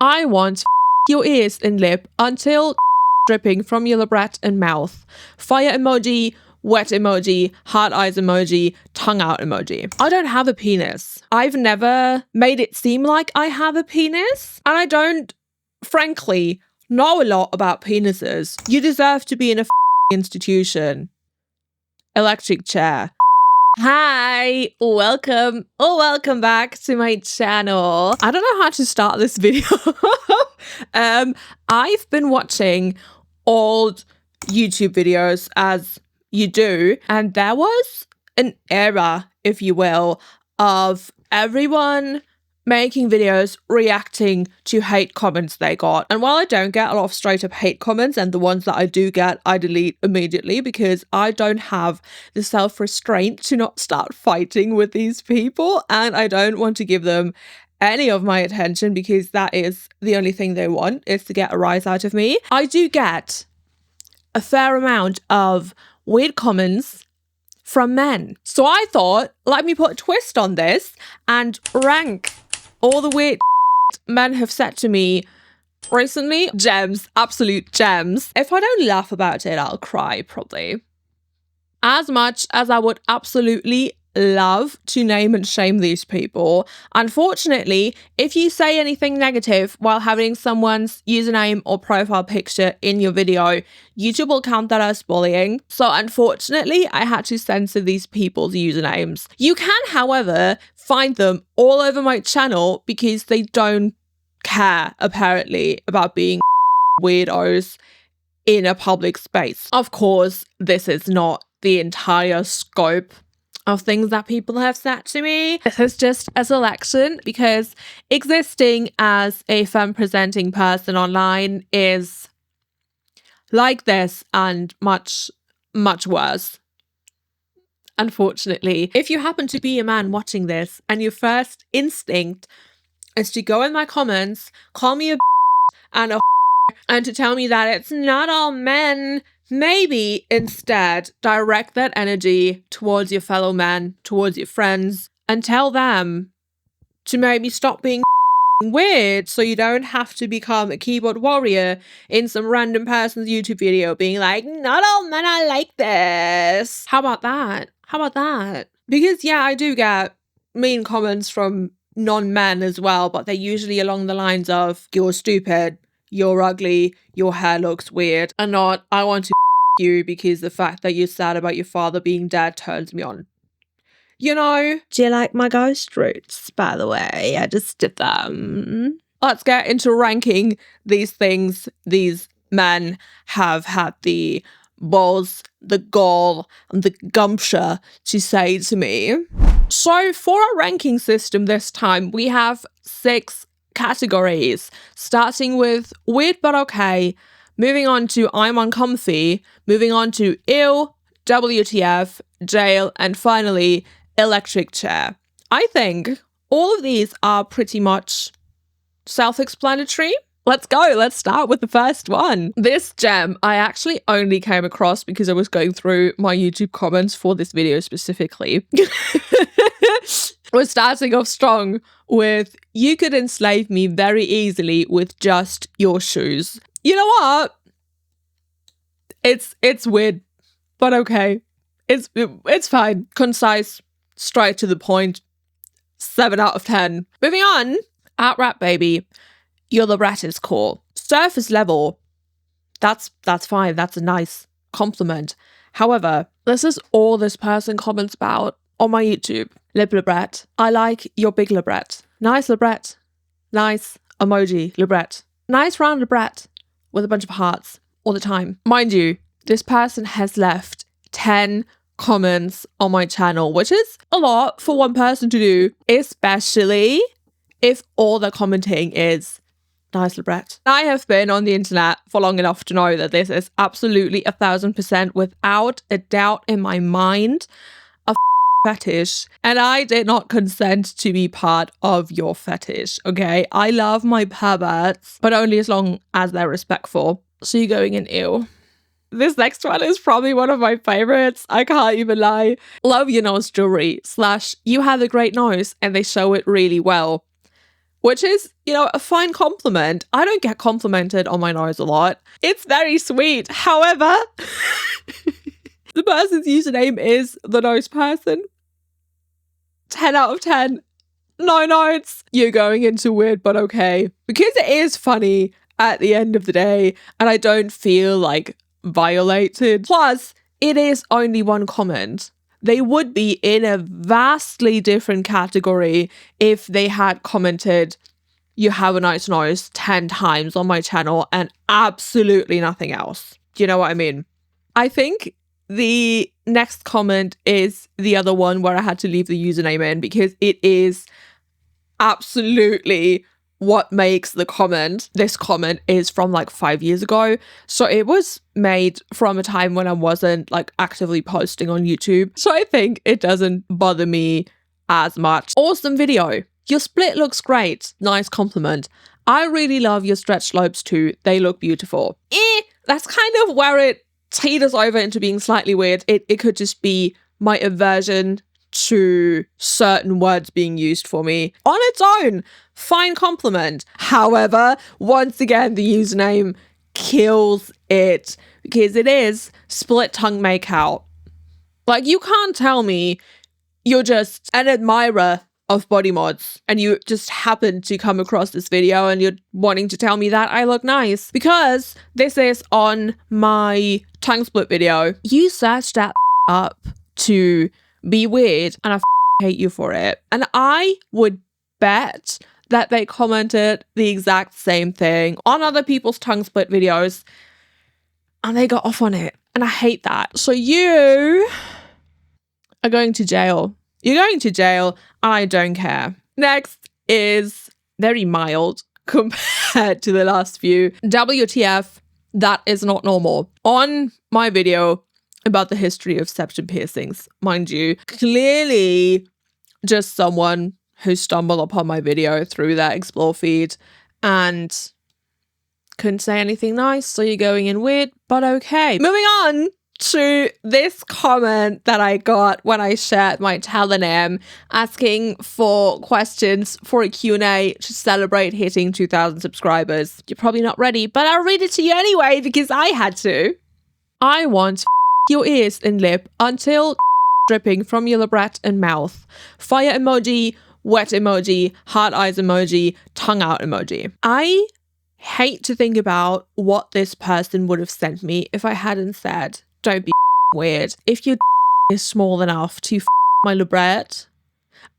I want your ears and lip until dripping from your labret and mouth. Fire emoji, wet emoji, heart eyes emoji, tongue out emoji. I don't have a penis. I've never made it seem like I have a penis. And I don't, frankly, know a lot about penises. You deserve to be in a institution. Electric chair. Hi, welcome back to my channel. I don't know how to start this video. I've been watching old YouTube videos as you do, and there was an era, if you will, of everyone making videos reacting to hate comments they got. And while I don't get a lot of straight up hate comments, and the ones that I do get, I delete immediately because I don't have the self-restraint to not start fighting with these people, and I don't want to give them any of my attention because that is the only thing they want, is to get a rise out of me. I do get a fair amount of weird comments from men. So I thought, let me put a twist on this and rank all the weird men have said to me recently. Gems, absolute gems. If I don't laugh about it, I'll cry probably. As much as I would absolutely love to name and shame these people, unfortunately, if you say anything negative while having someone's username or profile picture in your video, YouTube will count that as bullying. So unfortunately, I had to censor these people's usernames. You can, however, find them all over my channel because they don't care, apparently, about being weirdos in a public space. Of course, this is not the entire scope of things that people have said to me. This is just a selection because existing as a femme-presenting person online is like this and much, much worse. Unfortunately, if you happen to be a man watching this and your first instinct is to go in my comments, call me a and a and to tell me that it's not all men, maybe instead direct that energy towards your fellow men, towards your friends, and tell them to maybe stop being weird so you don't have to become a keyboard warrior in some random person's YouTube video being like, not all men are like this. How about that? How about that? Because yeah, I do get mean comments from non-men as well, but they're usually along the lines of, you're stupid, you're ugly, your hair looks weird, and not, I want to you because the fact that you're sad about your father being dead turns me on. You know? Do you like my ghost roots, by the way? I just did them. Let's get into ranking these things these men have had the balls, the gall, and the gumption to say to me. So for our ranking system this time, we have 6 categories, starting with weird but okay, moving on to I'm uncomfy, moving on to ew, WTF, jail, and finally electric chair. I think all of these are pretty much self-explanatory. Let's go. Let's start with the first one. This gem I actually only came across because I was going through my YouTube comments for this video specifically. We're starting off strong with, you could enslave me very easily with just your shoes. You know what? It's weird, but okay. It's fine. Concise, straight to the point. 7 out of 10. Moving on. Art rap baby. Your labret is cool. Surface level. That's fine. That's a nice compliment. However, this is all this person comments about on my YouTube. Lip labret. I like your big labret. Nice labret. Nice emoji labret. Nice round labret with a bunch of hearts all the time. Mind you, this person has left 10 comments on my channel, which is a lot for one person to do, especially if all they're commenting is nice labret. I have been on the internet for long enough to know that this is absolutely 1000% without a doubt in my mind a fetish, and I did not consent to be part of your fetish, okay? I love my perverts, but only as long as they're respectful. So you're going in ew. This next one is probably one of my favorites. I can't even lie. Love your nose jewelry / you have a great nose and they show it really well. which is, you know, a fine compliment. I don't get complimented on my nose a lot. It's very sweet. However, the person's username is the nose person. 10 out of 10. No notes. You're going into weird, but okay. Because it is funny at the end of the day, and I don't feel like violated. Plus, it is only one comment. They would be in a vastly different category if they had commented, "You have a nice nose," 10 times on my channel and absolutely nothing else. Do you know what I mean? I think the next comment is the other one where I had to leave the username in because it is absolutely what makes the comment. This comment is from like 5 years ago. So it was made from a time when I wasn't like actively posting on YouTube. So I think it doesn't bother me as much. Awesome video. Your split looks great. Nice compliment. I really love your stretch slopes too. They look beautiful. That's kind of where it teeters over into being slightly weird. It could just be my aversion to certain words being used for me on its own. Fine compliment. However, once again, the username kills it because it is split tongue makeout. Like, you can't tell me you're just an admirer of body mods and you just happen to come across this video and you're wanting to tell me that I look nice because this is on my tongue split video. You searched that up to be weird and I hate you for it. And I would bet that they commented the exact same thing on other people's tongue split videos and they got off on it. And I hate that. So you are going to jail. You're going to jail and I don't care. Next is very mild compared to the last few. WTF, that is not normal. On my video about the history of septum piercings, mind you, clearly just someone who stumbled upon my video through their explore feed and couldn't say anything nice, so you're going in weird, but okay. Moving on to this comment that I got when I shared my telegram asking for questions for a Q&A to celebrate hitting 2,000 subscribers. You're probably not ready, but I'll read it to you anyway because I had to. I want your ears and lip until dripping from your labret and mouth. Fire emoji, wet emoji, heart eyes emoji, tongue out emoji. I hate to think about what this person would have sent me if I hadn't said, "Don't be weird. If your is small enough to my labret,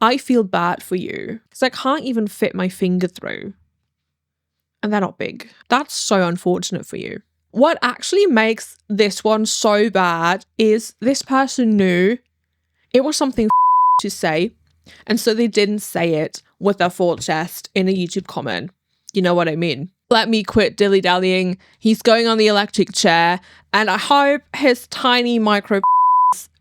I feel bad for you because I can't even fit my finger through. And they're not big. That's so unfortunate for you." What actually makes this one so bad is this person knew it was something to say, and so they didn't say it with their full chest in a YouTube comment. You know what I mean? Let me quit dilly-dallying. He's going on the electric chair, and I hope his tiny micro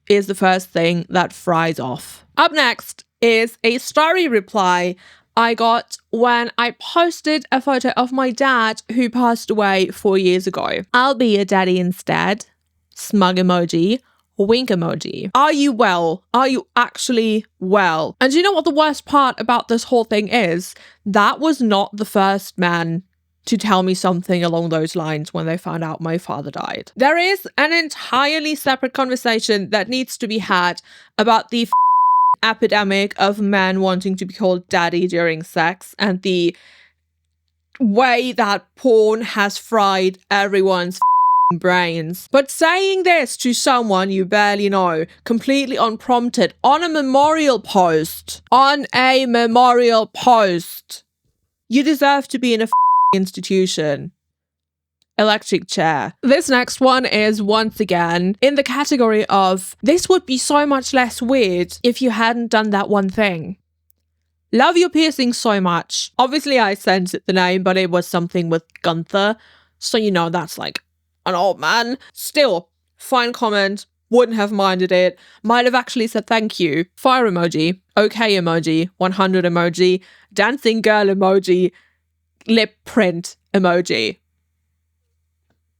is the first thing that fries off. Up next is a story reply I got when I posted a photo of my dad who passed away 4 years ago. "I'll be your daddy instead." Smug emoji. Wink emoji. Are you well? Are you actually well? And you know what the worst part about this whole thing is? That was not the first man to tell me something along those lines when they found out my father died. There is an entirely separate conversation that needs to be had about the epidemic of men wanting to be called daddy during sex and the way that porn has fried everyone's brains. But saying this to someone you barely know, completely unprompted, on a memorial post, you deserve to be in a institution. Electric chair. This next one is once again in the category of this would be so much less weird if you hadn't done that one thing. Love your piercing so much. Obviously I sent it the name, but it was something with Gunther, so you know that's like an old man. Still, fine comment, wouldn't have minded it, might have actually said thank you. Fire emoji, okay emoji, 100 emoji, dancing girl emoji, lip print emoji.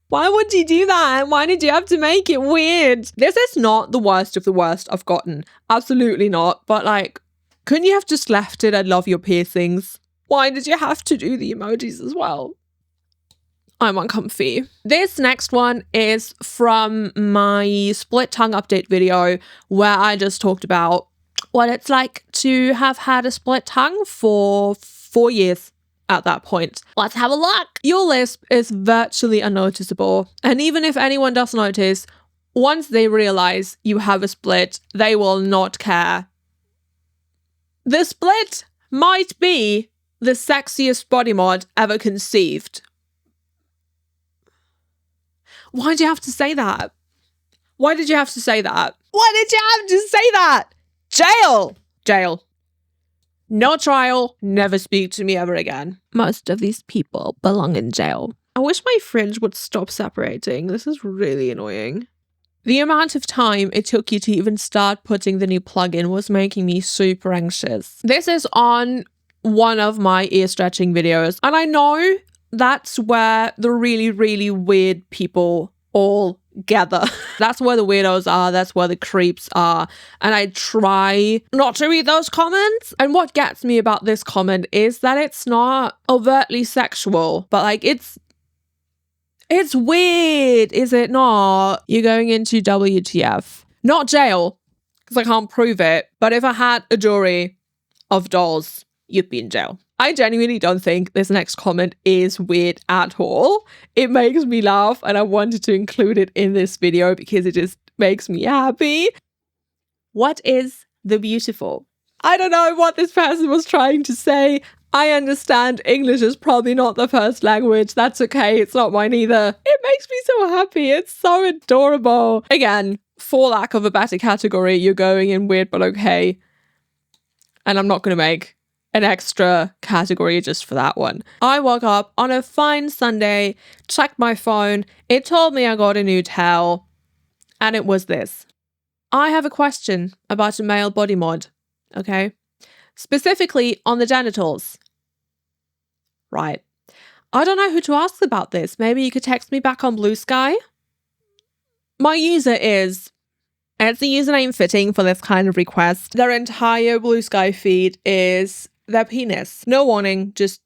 Why would you do that? Why did you have to make it weird? This is not the worst of the worst I've gotten. Absolutely not. But like, couldn't you have just left it at love your piercings? Why did you have to do the emojis as well? I'm uncomfy. This next one is from my split tongue update video where I just talked about what it's like to have had a split tongue for 4 years at that point. Let's have a look. Your lisp is virtually unnoticeable. And even if anyone does notice, once they realize you have a split, they will not care. The split might be the sexiest body mod ever conceived. Why do you have to say that? Why did you have to say that? Why did you have to say that? Jail! Jail. No trial, never speak to me ever again. Most of these people belong in jail. I wish my fringe would stop separating. This is really annoying. The amount of time it took you to even start putting the new plugin was making me super anxious. This is on one of my ear stretching videos, and I know that's where the really, really weird people all gather. That's where the weirdos are. That's where the creeps are. And I try not to read those comments. And what gets me about this comment is that it's not overtly sexual, but like it's weird, is it not? You're going into WTF. Not jail, because I can't prove it. But if I had a jury of dolls, you'd be in jail. I genuinely don't think this next comment is weird at all. It makes me laugh and I wanted to include it in this video because it just makes me happy. What is the beautiful? I don't know what this person was trying to say. I understand English is probably not the first language. That's okay. It's not mine either. It makes me so happy. It's so adorable. Again, for lack of a better category, you're going in weird but okay. And I'm not going to make an extra category just for that one. I woke up on a fine Sunday, checked my phone, it told me I got a new towel, and it was this. I have a question about a male body mod, okay? Specifically on the genitals. Right. I don't know who to ask about this. Maybe you could text me back on Blue Sky? My user is... It's a username fitting for this kind of request. Their entire Blue Sky feed is their penis. No warning, just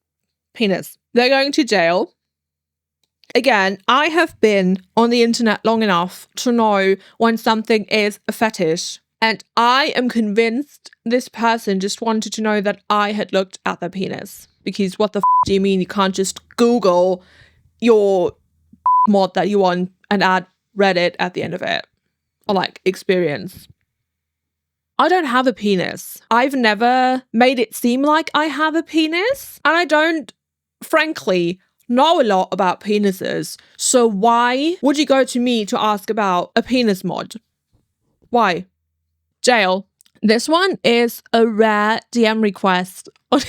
penis. They're going to jail. Again, I have been on the internet long enough to know when something is a fetish. And I am convinced this person just wanted to know that I had looked at their penis. Because what the f do you mean you can't just Google your mod that you want and add Reddit at the end of it? Or like experience. I don't have a penis. I've never made it seem like I have a penis. And I don't, frankly, know a lot about penises. So why would you go to me to ask about a penis mod? Why? Jail. This one is a rare DM request on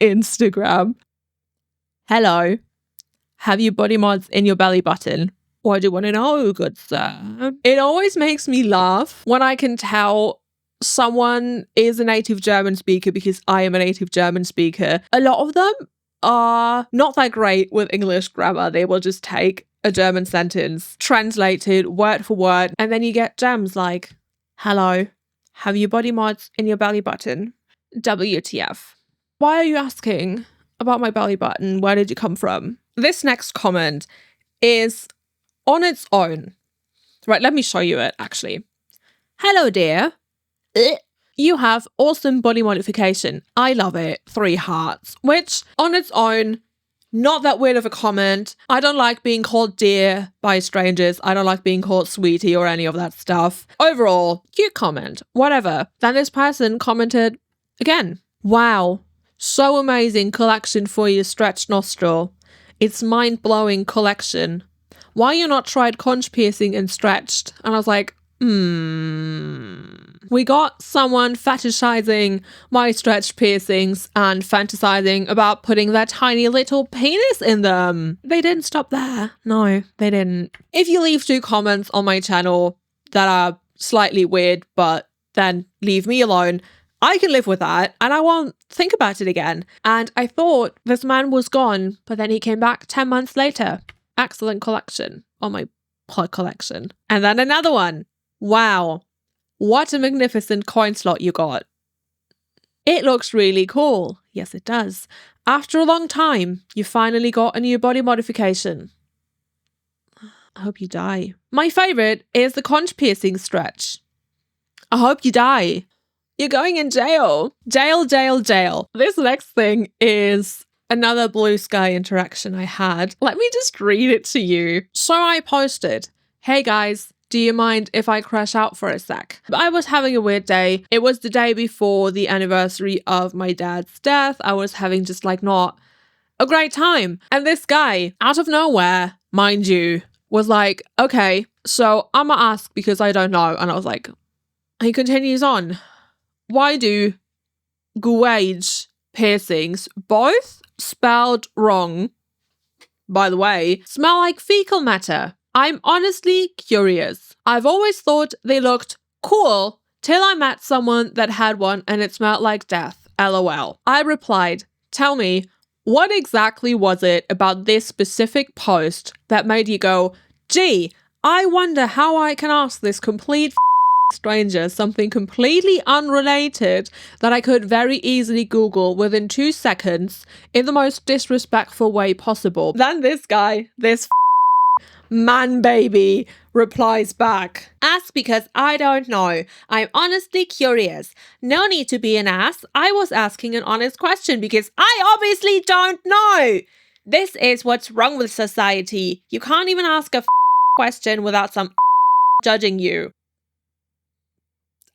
Instagram. Hello. Have you body mods in your belly button? Why do you want to know, good sir? It always makes me laugh when I can tell someone is a native German speaker because I am a native German speaker. A lot of them are not that great with English grammar. They will just take a German sentence, translate it word for word, and then you get gems like, hello, have you body mods in your belly button? WTF. Why are you asking about my belly button? Where did you come from? This next comment is on its own. Right, let me show you it, actually. Hello, dear. You have awesome body modification. I love it. 3 hearts. Which, on its own, not that weird of a comment. I don't like being called dear by strangers. I don't like being called sweetie or any of that stuff. Overall, cute comment. Whatever. Then this person commented again. Wow. So amazing collection for your stretched nostril. It's mind-blowing collection. Why you not tried conch piercing and stretched? And I was like, We got someone fetishizing my stretched piercings and fantasizing about putting their tiny little penis in them. They didn't stop there. No, they didn't. If you leave 2 comments on my channel that are slightly weird, but then leave me alone, I can live with that and I won't think about it again. And I thought this man was gone, but then he came back 10 months later. Excellent collection on my pod collection. And then another one. Wow. What a magnificent coin slot you got. It looks really cool. Yes, it does. After a long time, you finally got a new body modification. I hope you die. My favorite is the conch piercing stretch. I hope you die. You're going in jail. Jail, jail, jail. This next thing is another blue sky interaction I had. Let me just read it to you. So I posted, "Hey guys, do you mind if I crash out for a sec? I was having a weird day. It was the day before the anniversary of my dad's death. I was having just like not a great time." And this guy, out of nowhere, mind you, was like, "Okay, so I'ma ask because I don't know." And I was like, he continues on. "Why do guage piercings, both spelled wrong, by the way, smell like fecal matter? I'm honestly curious. I've always thought they looked cool till I met someone that had one and it smelled like death. LOL." I replied, "Tell me, what exactly was it about this specific post that made you go, gee, I wonder how I can ask this complete stranger something completely unrelated that I could very easily Google within 2 seconds in the most disrespectful way possible?" Then this guy, this man baby, replies back, "Ask because I don't know. I'm honestly curious. No need to be an ass. I was asking an honest question because I obviously don't know. This is what's wrong with society. You can't even ask a question without some judging you."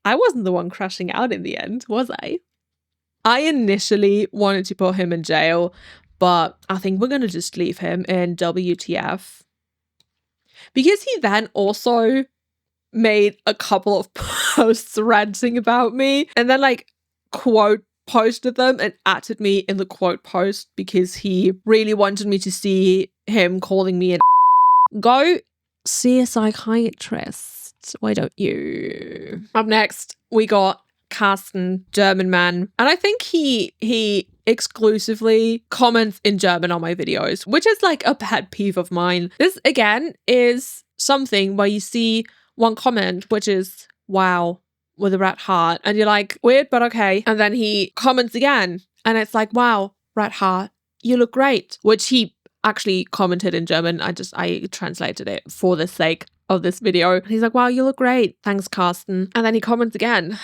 I wasn't the one crashing out in the end, was I? I initially wanted to put him in jail, but I think we're going to just leave him in WTF. Because he then also made a couple of posts ranting about me and then like quote posted them and atted me in the quote post because he really wanted me to see him calling me an Go see a psychiatrist. Why don't you? Up next, we got Carsten, German man. And I think he exclusively comments in German on my videos, which is like a pet peeve of mine. This, again, is something where you see one comment, which is, "Wow," with a red heart. And you're like, weird, but okay. And then he comments again. And it's like, "Wow, red heart, you look great," which he actually commented in German. I translated it for the sake of this video. And he's like, "Wow, you look great. Thanks, Carsten." And then he comments again.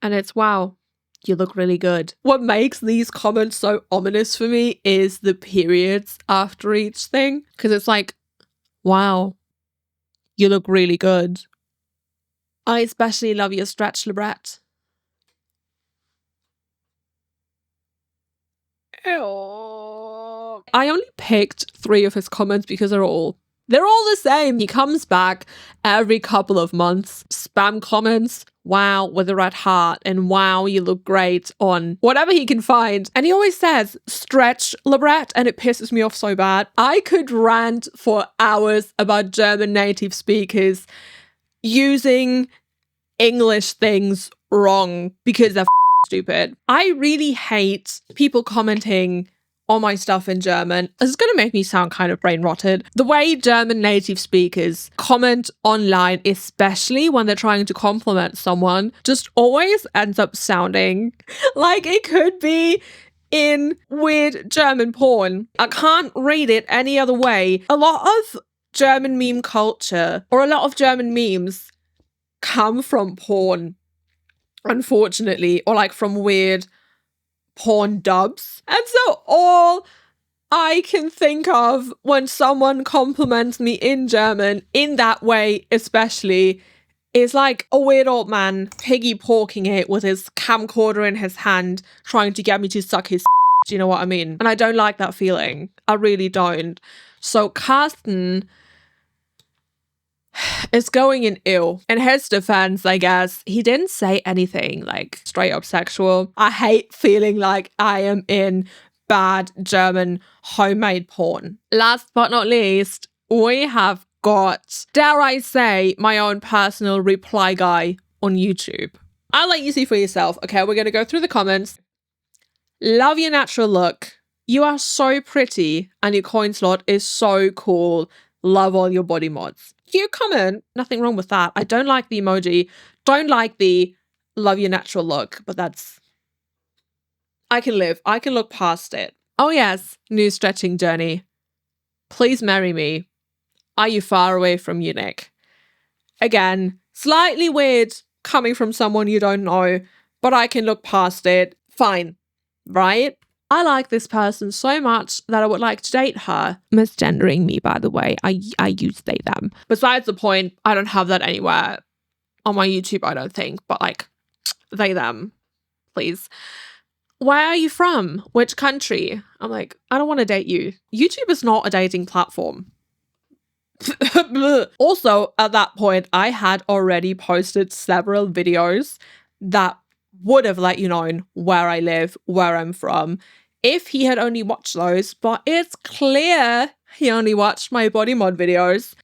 And it's, "Wow, you look really good." What makes these comments so ominous for me is the periods after each thing. Because it's like, "Wow, you look really good. I especially love your stretch, Lebret." Ew. I only picked 3 of his comments because they're all the same. He comes back every couple of months, spam comments, "Wow," with a red heart, and "Wow, you look great," on whatever he can find. And he always says, "Stretch, Lebret," and it pisses me off so bad. I could rant for hours about German native speakers using English things wrong because they're stupid. I really hate people commenting on my stuff in German. This is going to make me sound kind of brain rotted. The way German native speakers comment online, especially when they're trying to compliment someone, just always ends up sounding like it could be in weird German porn. I can't read it any other way. A lot of German meme culture, or a lot of German memes, come from porn, unfortunately, or like from weird porn dubs. And so all I can think of when someone compliments me in German in that way, especially, is like a weird old man piggy porking it with his camcorder in his hand, trying to get me to suck his do you know what I mean? And I don't like that feeling. I really don't. So Carsten is going in ill. In his defense, I guess, he didn't say anything like straight up sexual. I hate feeling like I am in bad German homemade porn. Last but not least, we have got, dare I say, my own personal reply guy on YouTube. I'll let you see for yourself. Okay, we're going to go through the comments. "Love your natural look. You are so pretty and your coin slot is so cool. Love all your body mods." Cute comment. Nothing wrong with that. I don't like the emoji. Don't like the "love your natural look," but that's I can live. I can look past it. Oh yes, new stretching journey. Please marry me. Are you far away from Munich? Again, slightly weird coming from someone you don't know, but I can look past it. Fine, right? I like this person so much that I would like to date her. Misgendering me, by the way. I use they, them. Besides the point, I don't have that anywhere on my YouTube, I don't think. But like, they, them, please. Where are you from? Which country? I'm like, I don't want to date you. YouTube is not a dating platform. Also, at that point, I had already posted several videos that would have let you know where I live, where I'm from, if he had only watched those. But it's clear he only watched my body mod videos.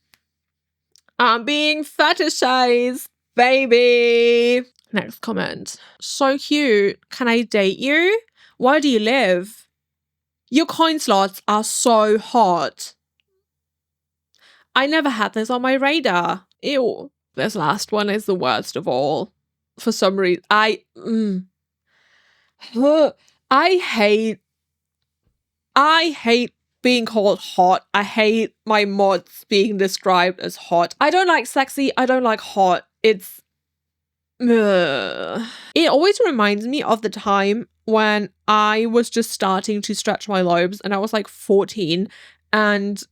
I'm being fetishized, baby. Next comment. So cute. Can I date you? Where do you live? Your coin slots are so hot. I never had this on my radar. Ew. This last one is the worst of all. For some reason, I hate being called hot. I hate my mods being described as hot. I don't like sexy. I don't like hot. It always reminds me of the time when I was just starting to stretch my lobes and I was like 14 and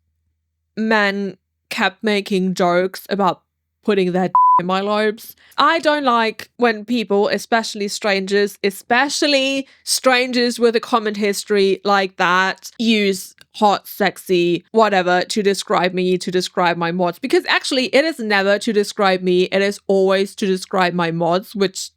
men kept making jokes about putting their in my lobes. I don't like when people, especially strangers with a common history like that, use hot, sexy, whatever to describe me, to describe my mods. Because actually, it is never to describe me. It is always to describe my mods, which...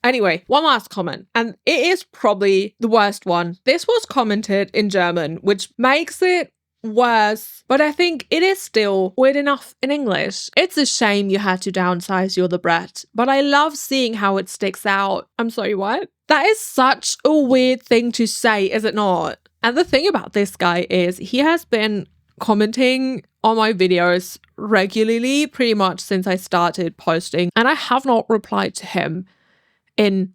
Anyway, one last comment, and it is probably the worst one. This was commented in German, which makes it worse, but I think it is still weird enough in English. It's a shame you had to downsize your libret, but I love seeing how it sticks out. I'm sorry, what? That is such a weird thing to say, is it not? And the thing about this guy is he has been commenting on my videos regularly pretty much since I started posting, and I have not replied to him in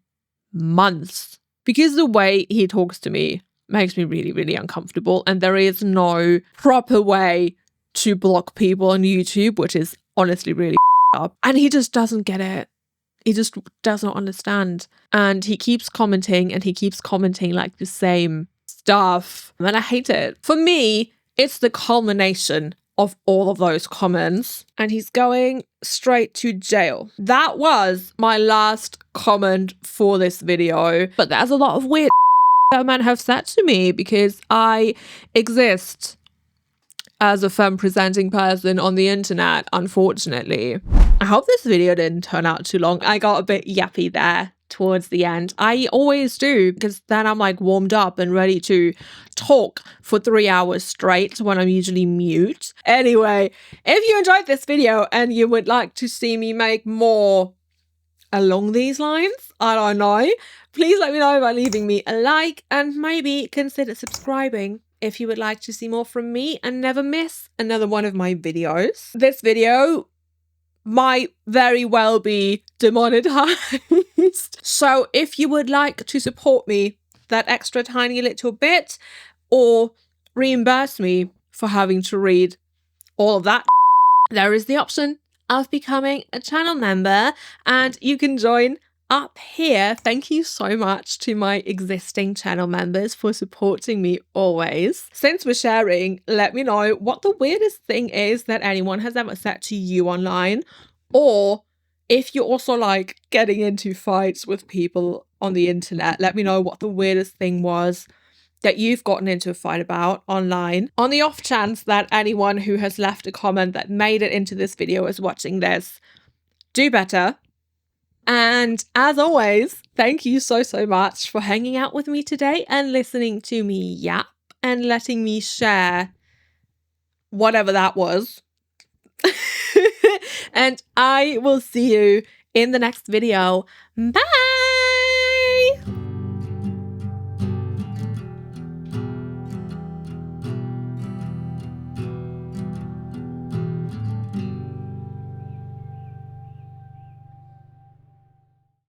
months because the way he talks to me makes me really, really uncomfortable. And there is no proper way to block people on YouTube, which is honestly really up. And he just doesn't get it. He just does not understand. And he keeps commenting and he keeps commenting like the same stuff. And I hate it. For me, it's the culmination of all of those comments. And he's going straight to jail. That was my last comment for this video. But there's a lot of weird that men have said to me because I exist as a fem-presenting person on the internet, unfortunately. I hope this video didn't turn out too long. I got a bit yappy there towards the end. I always do, because then I'm like warmed up and ready to talk for 3 hours straight when I'm usually mute. Anyway, if you enjoyed this video and you would like to see me make more along these lines, I don't know, please let me know by leaving me a like and maybe consider subscribing if you would like to see more from me and never miss another one of my videos. This video might very well be demonetized. So if you would like to support me that extra tiny little bit or reimburse me for having to read all of that, there is the option of becoming a channel member and you can join up here. Thank you so much to my existing channel members for supporting me always. Since we're sharing, let me know what the weirdest thing is that anyone has ever said to you online, or if you also like getting into fights with people on the internet. Let me know what the weirdest thing was that you've gotten into a fight about online. On the off chance that anyone who has left a comment that made it into this video is watching this, do better. And as always, thank you so much for hanging out with me today and listening to me yap and letting me share whatever that was. And I will see you in the next video. Bye!